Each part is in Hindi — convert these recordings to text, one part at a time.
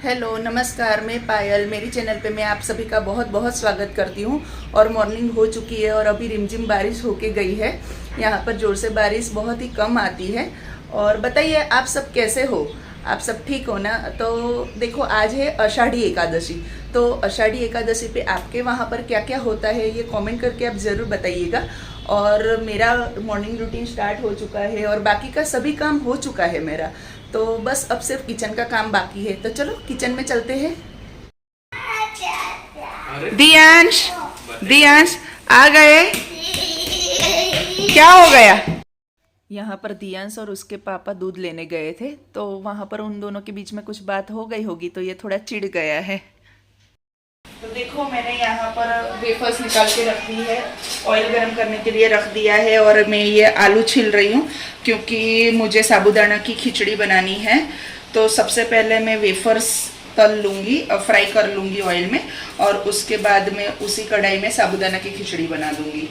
हेलो नमस्कार, मैं पायल। मेरी चैनल पे मैं आप सभी का बहुत बहुत स्वागत करती हूँ। और मॉर्निंग हो चुकी है और अभी रिमझिम बारिश होके गई है। यहाँ पर ज़ोर से बारिश बहुत ही कम आती है। और बताइए आप सब कैसे हो, आप सब ठीक हो ना। तो देखो आज है आषाढ़ी एकादशी। तो आषाढ़ी एकादशी पे आपके वहाँ पर क्या क्या होता है ये कमेंट करके आप ज़रूर बताइएगा। और मेरा मॉर्निंग रूटीन स्टार्ट हो चुका है और बाकी का सभी काम हो चुका है मेरा। तो बस अब सिर्फ किचन का काम बाकी है। तो चलो किचन में चलते हैं। दियांश, दियांश आ गए? क्या हो गया? यहाँ पर दियांश और उसके पापा दूध लेने गए थे, तो वहाँ पर उन दोनों के बीच में कुछ बात हो गई होगी, तो ये थोड़ा चिढ़ गया है। तो देखो मैंने यहाँ पर वेफर्स निकाल के रख दी है, ऑयल गरम करने के लिए रख दिया है। और मैं ये आलू छील रही हूँ क्योंकि मुझे साबूदाना की खिचड़ी बनानी है। तो सबसे पहले मैं वेफर्स तल लूँगी और फ्राई कर लूँगी ऑयल में, और उसके बाद मैं उसी कढ़ाई में साबूदाना की खिचड़ी बना दूँगी।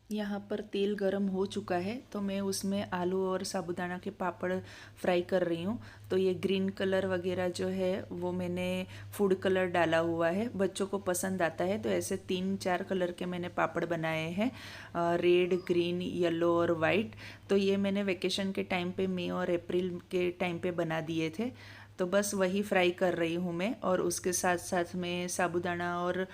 यहाँ पर तेल गरम हो चुका है, तो मैं उसमें आलू और साबूदाना के पापड़ फ्राई कर रही हूँ। तो ये ग्रीन कलर वगैरह जो है वो मैंने फूड कलर डाला हुआ है, बच्चों को पसंद आता है। तो ऐसे 3-4 कलर के मैंने पापड़ बनाए हैं, रेड, ग्रीन, येलो और वाइट। तो ये मैंने वेकेशन के टाइम पे मई और अप्रैल के टाइम पे बना दिए थे। तो बस वही फ्राई कर रही हूँ मैं। और उसके साथ साथ मैं साबूदाना और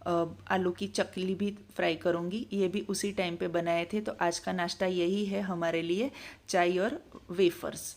आलू की चकली भी फ्राई करूँगी। ये भी उसी टाइम पे बनाए थे। तो आज का नाश्ता यही है हमारे लिए, चाय और वेफर्स।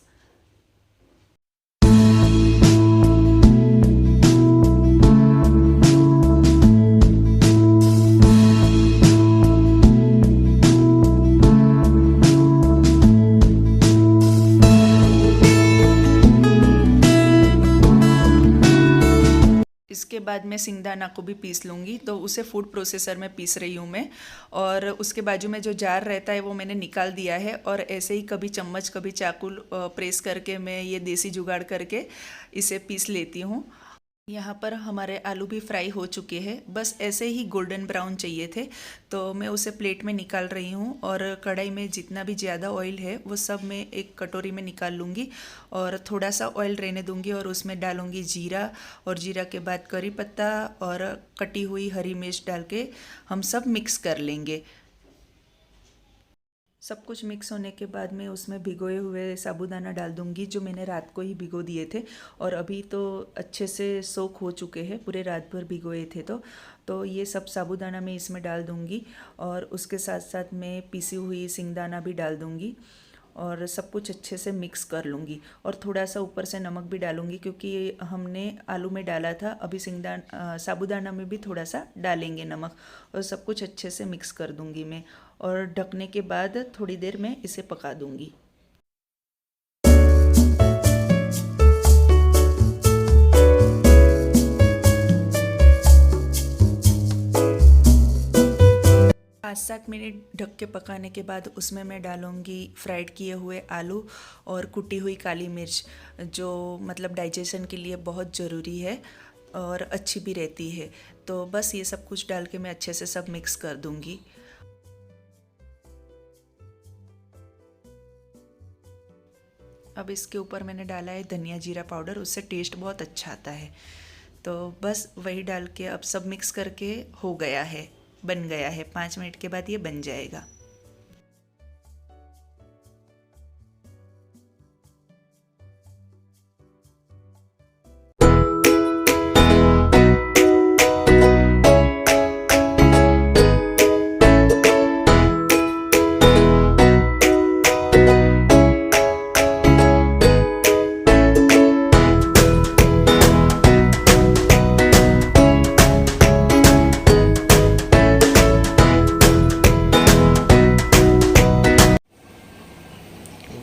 इसके बाद मैं सिंगदाना को भी पीस लूँगी, तो उसे फूड प्रोसेसर में पीस रही हूँ मैं। और उसके बाजू में जो जार रहता है वो मैंने निकाल दिया है, और ऐसे ही कभी चम्मच कभी चाकू प्रेस करके मैं ये देसी जुगाड़ करके इसे पीस लेती हूँ। यहाँ पर हमारे आलू भी फ्राई हो चुके हैं, बस ऐसे ही गोल्डन ब्राउन चाहिए थे। तो मैं उसे प्लेट में निकाल रही हूँ, और कढ़ाई में जितना भी ज़्यादा ऑयल है वो सब मैं एक कटोरी में निकाल लूँगी। और थोड़ा सा ऑयल रहने दूँगी और उसमें डालूँगी जीरा, और जीरा के बाद करी पत्ता और कटी हुई हरी मिर्च डाल के हम सब मिक्स कर लेंगे। सब कुछ मिक्स होने के बाद मैं उसमें भिगोए हुए साबूदाना डाल दूंगी, जो मैंने रात को ही भिगो दिए थे। और अभी तो अच्छे से सोख हो चुके हैं, पूरे रात भर भिगोए थे। तो ये सब साबूदाना मैं इसमें डाल दूंगी, और उसके साथ साथ मैं पीसी हुई सिंगदाना भी डाल दूंगी, और सब कुछ अच्छे से मिक्स कर लूँगी। और थोड़ा सा ऊपर से नमक भी डालूँगी, क्योंकि हमने आलू में डाला था, अभी साबूदाना में भी थोड़ा सा डालेंगे नमक। और सब कुछ अच्छे से मिक्स कर दूँगी मैं, और ढकने के बाद थोड़ी देर में इसे पका दूँगी। पाँच 7 मिनट ढक के पकाने के बाद उसमें मैं डालूँगी फ्राइड किए हुए आलू और कुटी हुई काली मिर्च, जो मतलब डाइजेशन के लिए बहुत ज़रूरी है और अच्छी भी रहती है। तो बस ये सब कुछ डाल के मैं अच्छे से सब मिक्स कर दूँगी। अब इसके ऊपर मैंने डाला है धनिया जीरा पाउडर, उससे टेस्ट बहुत अच्छा आता है। तो बस वही डाल के अब सब मिक्स करके हो गया है, बन गया है। 5 मिनट के बाद ये बन जाएगा।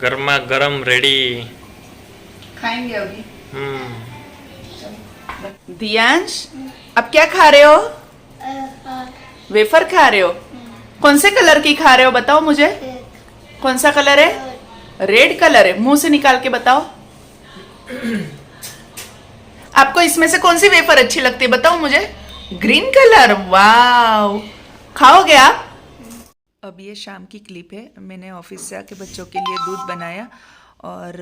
गर्मा गर्म रेडी खाएंगे अभी। दियांश, अब क्या खा रहे हो? वेफर खा रहे हो? कौन से कलर की खा रहे हो बताओ मुझे। कौन सा कलर है? रेड कलर है। मुंह से निकाल के बताओ। आपको इसमें से कौन सी वेफर अच्छी लगती है बताओ मुझे। ग्रीन कलर, वाव। खाओगे आप? अब ये शाम की क्लिप है। मैंने ऑफिस से आके बच्चों के लिए दूध बनाया और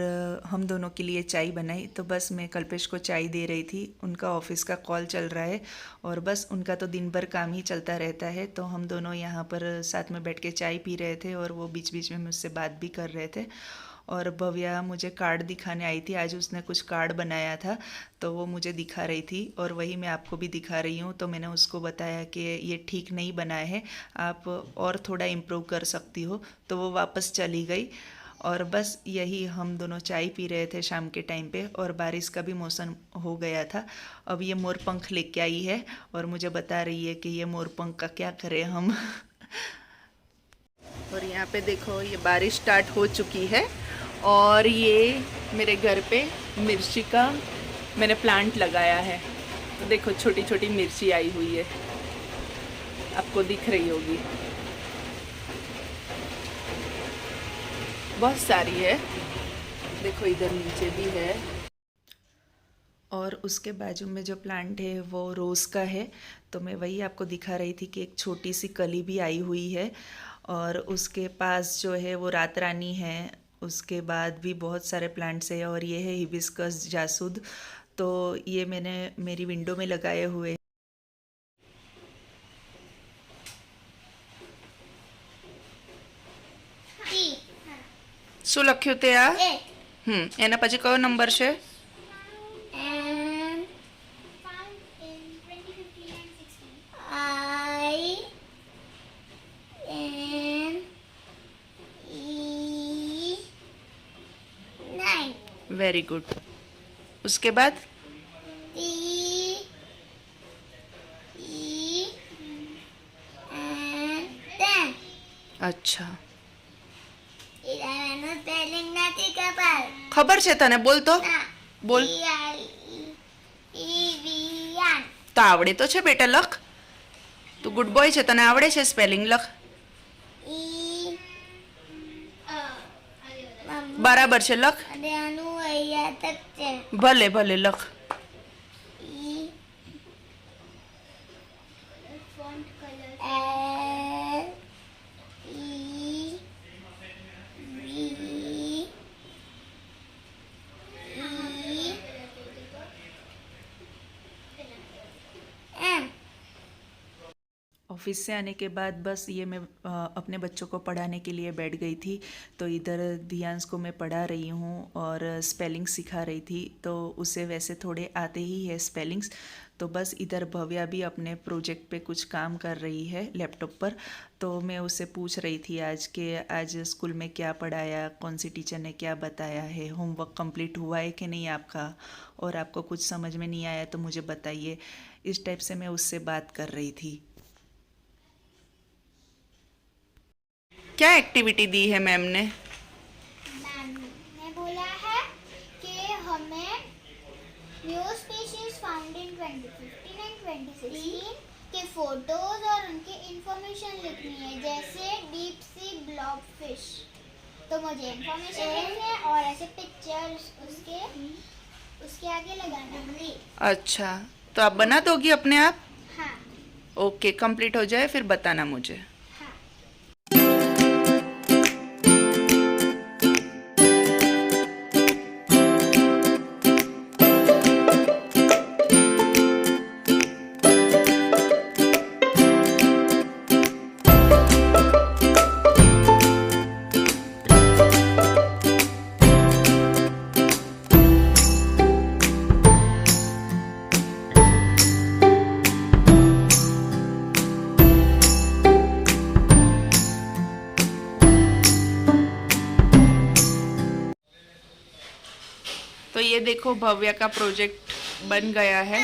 हम दोनों के लिए चाय बनाई। तो बस मैं कल्पेश को चाय दे रही थी। उनका ऑफिस का कॉल चल रहा है और बस उनका तो दिन भर काम ही चलता रहता है। तो हम दोनों यहाँ पर साथ में बैठ के चाय पी रहे थे और वो बीच बीच में मुझसे बात भी कर रहे थे। और भव्या मुझे कार्ड दिखाने आई थी। आज उसने कुछ कार्ड बनाया था तो वो मुझे दिखा रही थी और वही मैं आपको भी दिखा रही हूँ। तो मैंने उसको बताया कि ये ठीक नहीं बना है, आप और थोड़ा इम्प्रूव कर सकती हो। तो वो वापस चली गई और बस यही हम दोनों चाय पी रहे थे शाम के टाइम पे। और बारिश का भी मौसम हो गया था। अब ये मोरपंख लेके आई है और मुझे बता रही है कि ये मोरपंख का क्या करें हम। और यहाँ पे देखो ये बारिश स्टार्ट हो चुकी है और ये मेरे घर पे मिर्ची का मैंने प्लांट लगाया है। तो देखो छोटी छोटी मिर्ची आई हुई है, आपको दिख रही होगी, बहुत सारी है। देखो इधर नीचे भी है। और उसके बाजू में जो प्लांट है वो रोज़ का है। तो मैं वही आपको दिखा रही थी कि एक छोटी सी कली भी आई हुई है। और उसके पास जो है वो रात रानी है। उसके बाद भी बहुत सारे प्लांट्स है और ये है हिबिस्कस जासूद। तो ये मैंने मेरी विंडो में लगाए हुए। શું લખ્યું તે આ? એના પછી કયો નંબર છે? Very good. उसके बाद अच्छा खबर છે તને? બોલ તો બોલ। તો આવડે તો છે બેટા, લખ। તું ગુડ બોય છે, તને આવડે છે સ્પેલિંગ, લખ। બરાબર છે, લખ। ભલે ભલે લખ। ऑफिस से आने के बाद बस ये मैं अपने बच्चों को पढ़ाने के लिए बैठ गई थी। तो इधर दियांश को मैं पढ़ा रही हूँ और स्पेलिंग सिखा रही थी। तो उसे वैसे थोड़े आते ही है स्पेलिंग्स। तो बस इधर भव्या भी अपने प्रोजेक्ट पे कुछ काम कर रही है लैपटॉप पर। तो मैं उससे पूछ रही थी आज के आज स्कूल में क्या पढ़ाया, कौन सी टीचर ने क्या बताया है, होमवर्क कंप्लीट हुआ है कि नहीं आपका, और आपको कुछ समझ में नहीं आया तो मुझे बताइए। इस टाइप से मैं उससे बात कर रही थी। क्या एक्टिविटी दी है मैम ने? मैम ने बोला है कि हमें new species found in 2015 and 2016 के फोटोज और उनकी इंफॉर्मेशन लिखनी है, जैसे डीप सी ब्लॉब फिश। तो मुझे इंफॉर्मेशन लिखनी है और ऐसे पिक्चर्स उसके आगे लगाना है। अच्छा, तो आप बना दोगी अपने आप? हाँ। ओके, कंप्लीट हो जाए फिर बताना मुझे। तो ये देखो भव्या का प्रोजेक्ट बन गया है।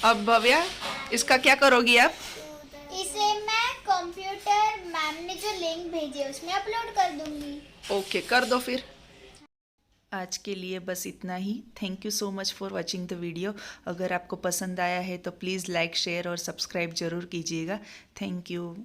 अब भव्या इसका क्या करोगी आप? इसे मैं कंप्यूटर मैम ने जो लिंक भेजी है उसमें अपलोड कर दूंगी। ओके, कर दो फिर। आज के लिए बस इतना ही। Thank you so much for watching the video. अगर आपको पसंद आया है तो प्लीज़ लाइक शेयर और सब्सक्राइब ज़रूर कीजिएगा। Thank you.